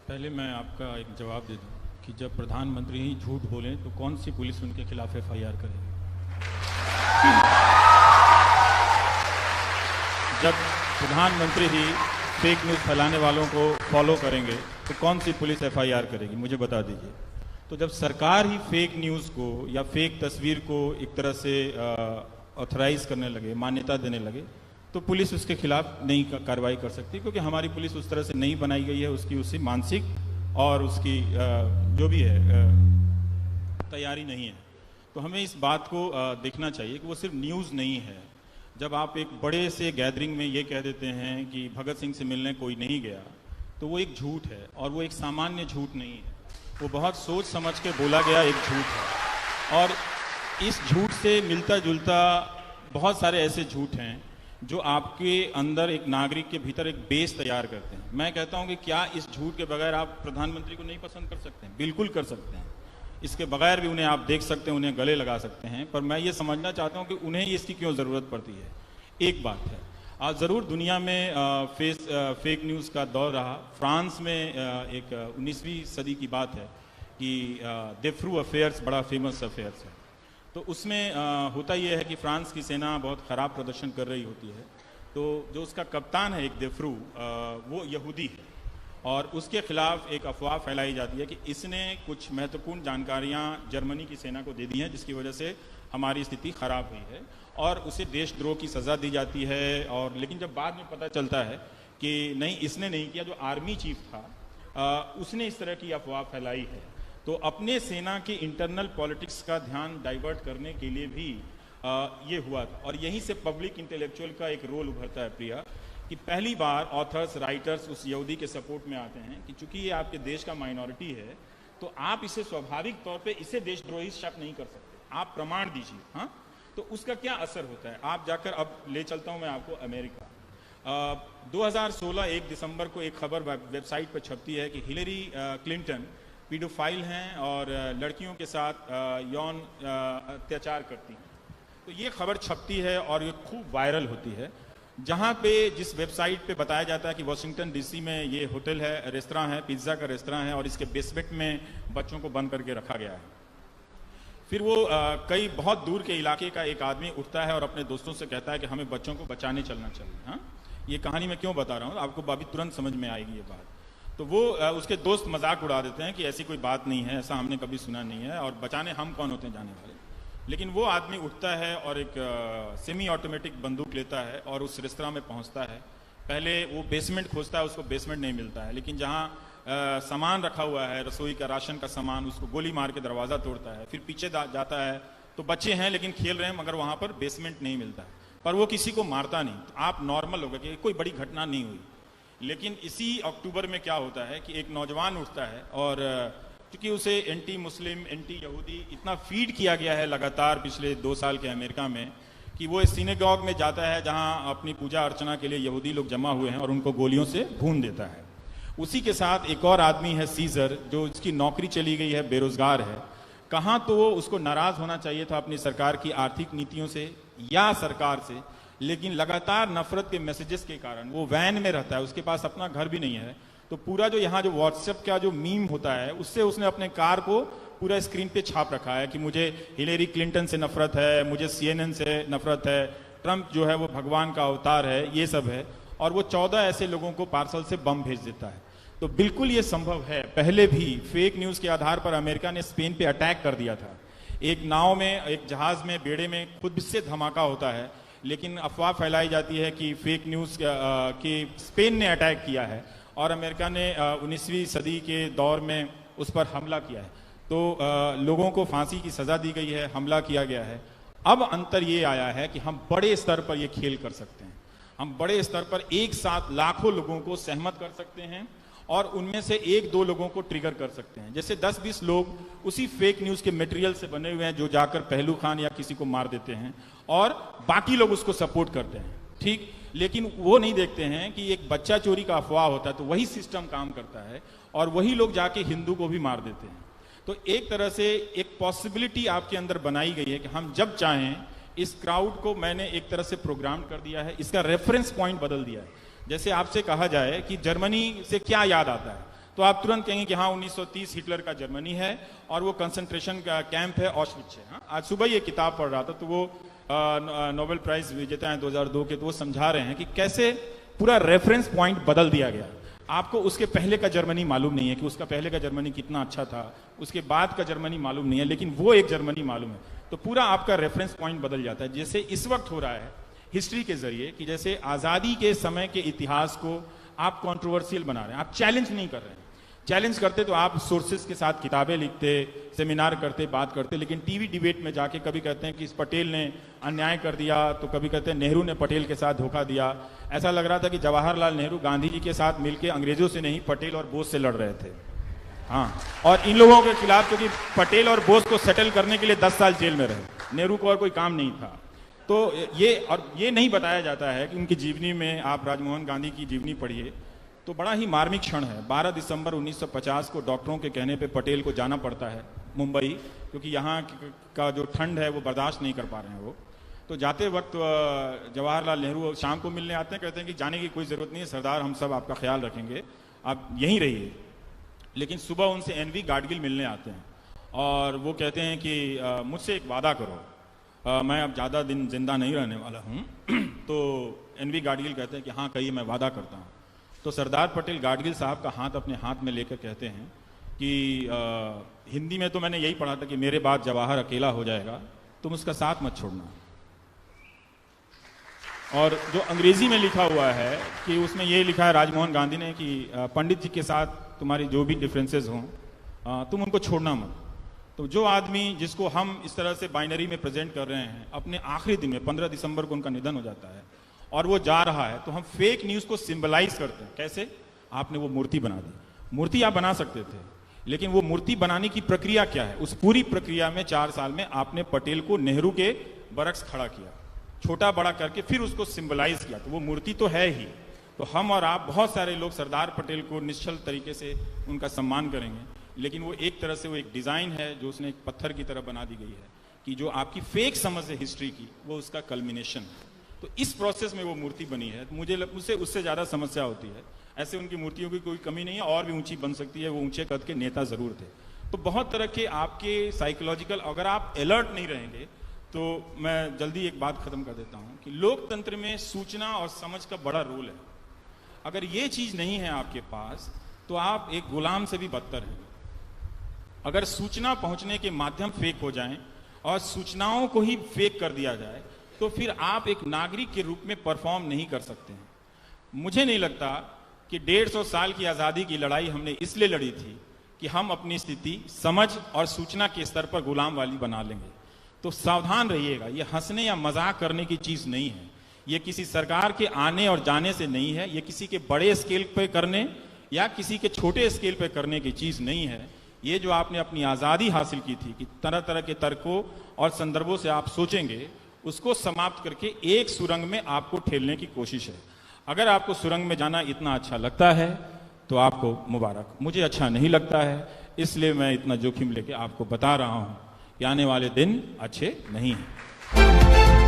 पहले मैं आपका एक जवाब दे दूं कि जब प्रधानमंत्री ही झूठ बोलें तो कौन सी पुलिस उनके खिलाफ एफआईआर करेगी। जब प्रधानमंत्री ही फेक न्यूज़ फैलाने वालों को फॉलो करेंगे तो कौन सी पुलिस एफआईआर करेगी, मुझे बता दीजिए। तो जब सरकार ही फेक न्यूज़ को या फेक तस्वीर को एक तरह से ऑथराइज करने लगे, मान्यता देने लगे, तो पुलिस उसके खिलाफ नहीं कार्रवाई कर सकती, क्योंकि हमारी पुलिस उस तरह से नहीं बनाई गई है। उसकी उसी मानसिक और उसकी जो भी है तैयारी नहीं है। तो हमें इस बात को देखना चाहिए कि वो सिर्फ न्यूज़ नहीं है। जब आप एक बड़े से गैदरिंग में ये कह देते हैं कि भगत सिंह से मिलने कोई नहीं गया, तो वो एक झूठ है, और वो एक सामान्य झूठ नहीं है, वो बहुत सोच समझ के बोला गया एक झूठ है। और इस झूठ से मिलता जुलता बहुत सारे ऐसे झूठ हैं जो आपके अंदर एक नागरिक के भीतर एक बेस तैयार करते हैं। मैं कहता हूं कि क्या इस झूठ के बगैर आप प्रधानमंत्री को नहीं पसंद कर सकते हैं? बिल्कुल कर सकते हैं। इसके बगैर भी उन्हें आप देख सकते हैं, उन्हें गले लगा सकते हैं, पर मैं ये समझना चाहता हूं कि उन्हें इसकी क्यों ज़रूरत पड़ती है। एक बात है, आज ज़रूर दुनिया में फेक न्यूज़ का दौर रहा। फ्रांस में एक 19वीं सदी की बात है कि देफ्रू अफेयर्स बड़ा फेमस अफेयर्स है। तो उसमें होता यह है कि फ्रांस की सेना बहुत ख़राब प्रदर्शन कर रही होती है। तो जो उसका कप्तान है एक देफ्रू, वो यहूदी है, और उसके खिलाफ एक अफवाह फैलाई जाती है कि इसने कुछ महत्वपूर्ण जानकारियां जर्मनी की सेना को दे दी हैं, जिसकी वजह से हमारी स्थिति खराब हुई है, और उसे देशद्रोह की सज़ा दी जाती है। और लेकिन जब बाद में पता चलता है कि नहीं, इसने नहीं किया, जो आर्मी चीफ था उसने इस तरह की अफवाह फैलाई है। तो अपने सेना के इंटरनल पॉलिटिक्स का ध्यान डाइवर्ट करने के लिए भी ये हुआ था। और यहीं से पब्लिक इंटेलेक्चुअल का एक रोल उभरता है प्रिया, कि पहली बार ऑथर्स, राइटर्स उस यहूदी के सपोर्ट में आते हैं कि चूंकि ये आपके देश का माइनॉरिटी है, तो आप इसे स्वाभाविक तौर पे इसे देशद्रोही शक नहीं कर सकते, आप प्रमाण दीजिए। हाँ, तो उसका क्या असर होता है, आप जाकर, अब ले चलता हूँ मैं आपको अमेरिका। 2016 1 दिसंबर को एक खबर वेबसाइट पर छपती है कि हिलेरी क्लिंटन पीडोफाइल हैं और लड़कियों के साथ यौन अत्याचार करती हैं। तो ये खबर छपती है और ये खूब वायरल होती है, जहाँ पे जिस वेबसाइट पे बताया जाता है कि वाशिंगटन डीसी में ये होटल है, रेस्तरां है, पिज्ज़ा का रेस्तरां है, और इसके बेसमेंट में बच्चों को बंद करके रखा गया है। फिर वो कई बहुत दूर के इलाके का एक आदमी उठता है और अपने दोस्तों से कहता है कि हमें बच्चों को बचाने चलना चाहिए। हाँ, ये कहानी मैं क्यों बता रहा हूँ, आपको अभी तुरंत समझ में आएगी ये बात। तो वो उसके दोस्त मजाक उड़ा देते हैं कि ऐसी कोई बात नहीं है, ऐसा हमने कभी सुना नहीं है, और बचाने हम कौन होते हैं जाने वाले। लेकिन वो आदमी उठता है और एक सेमी ऑटोमेटिक बंदूक लेता है और उस रेस्तरां में पहुंचता है। पहले वो बेसमेंट खोजता है, उसको बेसमेंट नहीं मिलता है, लेकिन जहां सामान रखा हुआ है, रसोई का, राशन का सामान, उसको गोली मार के दरवाज़ा तोड़ता है। फिर पीछे जाता है तो बच्चे हैं लेकिन खेल रहे हैं, मगर वहाँ पर बेसमेंट नहीं मिलता है, पर वो किसी को मारता नहीं। तो आप नॉर्मल होगा कि कोई बड़ी घटना नहीं हुई। लेकिन इसी अक्टूबर में क्या होता है कि एक नौजवान उठता है, और क्योंकि उसे एंटी मुस्लिम, एंटी यहूदी इतना फीड किया गया है लगातार पिछले 2 साल के अमेरिका में, कि वो इस सिनेगॉग में जाता है जहां अपनी पूजा अर्चना के लिए यहूदी लोग जमा हुए हैं, और उनको गोलियों से भून देता है। उसी के साथ एक और आदमी है सीजर, जो इसकी नौकरी चली गई है, बेरोजगार है। कहाँ तो वो उसको नाराज होना चाहिए था अपनी सरकार की आर्थिक नीतियों से या सरकार से, लेकिन लगातार नफरत के मैसेजेस के कारण वो वैन में रहता है, उसके पास अपना घर भी नहीं है। तो पूरा जो यहाँ जो व्हाट्सएप का जो मीम होता है, उससे उसने अपने कार को पूरा स्क्रीन पे छाप रखा है कि मुझे हिलेरी क्लिंटन से नफरत है, मुझे CNN से नफरत है, ट्रंप जो है वो भगवान का अवतार है, ये सब है। और वो 14 ऐसे लोगों को पार्सल से बम भेज देता है। तो बिल्कुल ये संभव है। पहले भी फेक न्यूज़ के आधार पर अमेरिका ने स्पेन पे अटैक कर दिया था। एक नाव में, एक जहाज में, बेड़े में खुद से धमाका होता है, लेकिन अफवाह फैलाई जाती है कि फेक न्यूज़ कि स्पेन ने अटैक किया है, और अमेरिका ने 19वीं सदी के दौर में उस पर हमला किया है। तो लोगों को फांसी की सज़ा दी गई है, हमला किया गया है। अब अंतर ये आया है कि हम बड़े स्तर पर ये खेल कर सकते हैं। हम बड़े स्तर पर एक साथ लाखों लोगों को सहमत कर सकते हैं, और उनमें से 1-2 लोगों को ट्रिगर कर सकते हैं। जैसे 10-20 लोग उसी फेक न्यूज़ के मटेरियल से बने हुए हैं, जो जाकर पहलू खान या किसी को मार देते हैं, और बाकी लोग उसको सपोर्ट करते हैं, ठीक। लेकिन वो नहीं देखते हैं कि एक बच्चा चोरी का अफवाह होता है तो वही सिस्टम काम करता है, और वही लोग जाके हिंदू को भी मार देते हैं। तो एक तरह से एक पॉसिबिलिटी आपके अंदर बनाई गई है कि हम जब चाहें इस क्राउड को, मैंने एक तरह से प्रोग्राम कर दिया है, इसका रेफरेंस पॉइंट बदल दिया है। जैसे आपसे कहा जाए कि जर्मनी से क्या याद आता है, तो आप तुरंत कहेंगे कि हाँ 1930 हिटलर का जर्मनी है और वो कंसंट्रेशन का कैंप है ऑश्विट्ज है। हाँ? आज सुबह ये किताब पढ़ रहा था तो वो नोबेल प्राइज विजेता हैं 2002 के, तो वो समझा रहे हैं कि कैसे पूरा रेफरेंस पॉइंट बदल दिया गया। आपको उसके पहले का जर्मनी मालूम नहीं है कि उसका पहले का जर्मनी कितना अच्छा था, उसके बाद का जर्मनी मालूम नहीं है, लेकिन वो एक जर्मनी मालूम है, तो पूरा आपका रेफरेंस पॉइंट बदल जाता है। जैसे इस वक्त हो रहा है हिस्ट्री के जरिए कि जैसे आज़ादी के समय के इतिहास को आप कंट्रोवर्शियल बना रहे हैं, आप चैलेंज नहीं कर रहे हैं। चैलेंज करते तो आप सोर्सेज के साथ किताबें लिखते, सेमिनार करते, बात करते, लेकिन टीवी डिबेट में जाके कभी कहते हैं कि इस पटेल ने अन्याय कर दिया, तो कभी कहते हैं नेहरू ने पटेल के साथ धोखा दिया। ऐसा लग रहा था कि जवाहरलाल नेहरू गांधी जी के साथ मिलकर अंग्रेजों से नहीं पटेल और बोस से लड़ रहे थे। हाँ, और इन लोगों के खिलाफ, क्योंकि पटेल और बोस को सेटल करने के लिए 10 साल जेल में रहे, नेहरू को और कोई काम नहीं था। तो ये नहीं बताया जाता है कि उनकी जीवनी में, आप राजमोहन गांधी की जीवनी पढ़िए तो बड़ा ही मार्मिक क्षण है। 12 दिसंबर 1950 को डॉक्टरों के कहने पे पटेल को जाना पड़ता है मुंबई, क्योंकि यहाँ का जो ठंड है वो बर्दाश्त नहीं कर पा रहे हैं वो। तो जाते वक्त जवाहरलाल नेहरू शाम को मिलने आते हैं, कहते हैं कि जाने की कोई ज़रूरत नहीं है सरदार, हम सब आपका ख्याल रखेंगे, आप यहीं रहिए। लेकिन सुबह उनसे एनवी गाडगिल मिलने आते हैं और वो कहते हैं कि मुझसे एक वादा करो, मैं अब ज़्यादा दिन जिंदा नहीं रहने वाला हूँ। तो एनवी गाडगिल कहते हैं कि हाँ कहिए, मैं वादा करता हूँ। तो सरदार पटेल गाडगिल साहब का हाथ अपने हाथ में लेकर कहते हैं कि हिंदी में तो मैंने यही पढ़ा था कि मेरे बाद जवाहर अकेला हो जाएगा, तुम उसका साथ मत छोड़ना। और जो अंग्रेजी में लिखा हुआ है कि उसमें ये लिखा है राजमोहन गांधी ने कि पंडित जी के साथ तुम्हारी जो भी डिफरेंसेस हों तुम उनको छोड़ना मत। तो जो आदमी जिसको हम इस तरह से बाइनरी में प्रेजेंट कर रहे हैं, अपने आखिरी दिन में 15 दिसंबर को उनका निधन हो जाता है और वो जा रहा है, तो हम फेक न्यूज़ को सिंबलाइज करते हैं। कैसे? आपने वो मूर्ति बना दी। मूर्ति आप बना सकते थे, लेकिन वो मूर्ति बनाने की प्रक्रिया क्या है? उस पूरी प्रक्रिया में 4 साल में आपने पटेल को नेहरू के बरक्स खड़ा किया, छोटा बड़ा करके फिर उसको सिंबलाइज किया, तो वो मूर्ति तो है ही। तो हम और आप, बहुत सारे लोग सरदार पटेल को निश्चल तरीके से उनका सम्मान करेंगे, लेकिन वो एक तरह से वो एक डिज़ाइन है जो उसने एक पत्थर की तरह बना दी गई है कि जो आपकी फेक समझ है हिस्ट्री की, वो उसका कल्मिनेशन है। तो इस प्रोसेस में वो मूर्ति बनी है। मुझे उससे ज़्यादा समस्या होती है। ऐसे उनकी मूर्तियों की कोई कमी नहीं है, और भी ऊंची बन सकती है, वो ऊंचे कद के नेता ज़रूर थे। तो बहुत तरह के आपके साइकोलॉजिकल, अगर आप अलर्ट नहीं रहेंगे, तो मैं जल्दी एक बात खत्म कर देता हूँ कि लोकतंत्र में सूचना और समझ का बड़ा रोल है। अगर ये चीज़ नहीं है आपके पास, तो आप एक गुलाम से भी बदतर हैं। अगर सूचना पहुंचने के माध्यम फेक हो जाएं और सूचनाओं को ही फेक कर दिया जाए, तो फिर आप एक नागरिक के रूप में परफॉर्म नहीं कर सकते हैं। मुझे नहीं लगता कि 150 साल की आज़ादी की लड़ाई हमने इसलिए लड़ी थी कि हम अपनी स्थिति, समझ और सूचना के स्तर पर गुलाम वाली बना लेंगे। तो सावधान रहिएगा, ये हंसने या मजाक करने की चीज़ नहीं है। ये किसी सरकार के आने और जाने से नहीं है, ये किसी के बड़े स्केल पे करने या किसी के छोटे स्केल पे करने की चीज़ नहीं है। ये जो आपने अपनी आज़ादी हासिल की थी कि तरह तरह के तर्कों और संदर्भों से आप सोचेंगे, उसको समाप्त करके एक सुरंग में आपको ठेलने की कोशिश है। अगर आपको सुरंग में जाना इतना अच्छा लगता है तो आपको मुबारक। मुझे अच्छा नहीं लगता है, इसलिए मैं इतना जोखिम लेके आपको बता रहा हूँ कि आने वाले दिन अच्छे नहीं हैं।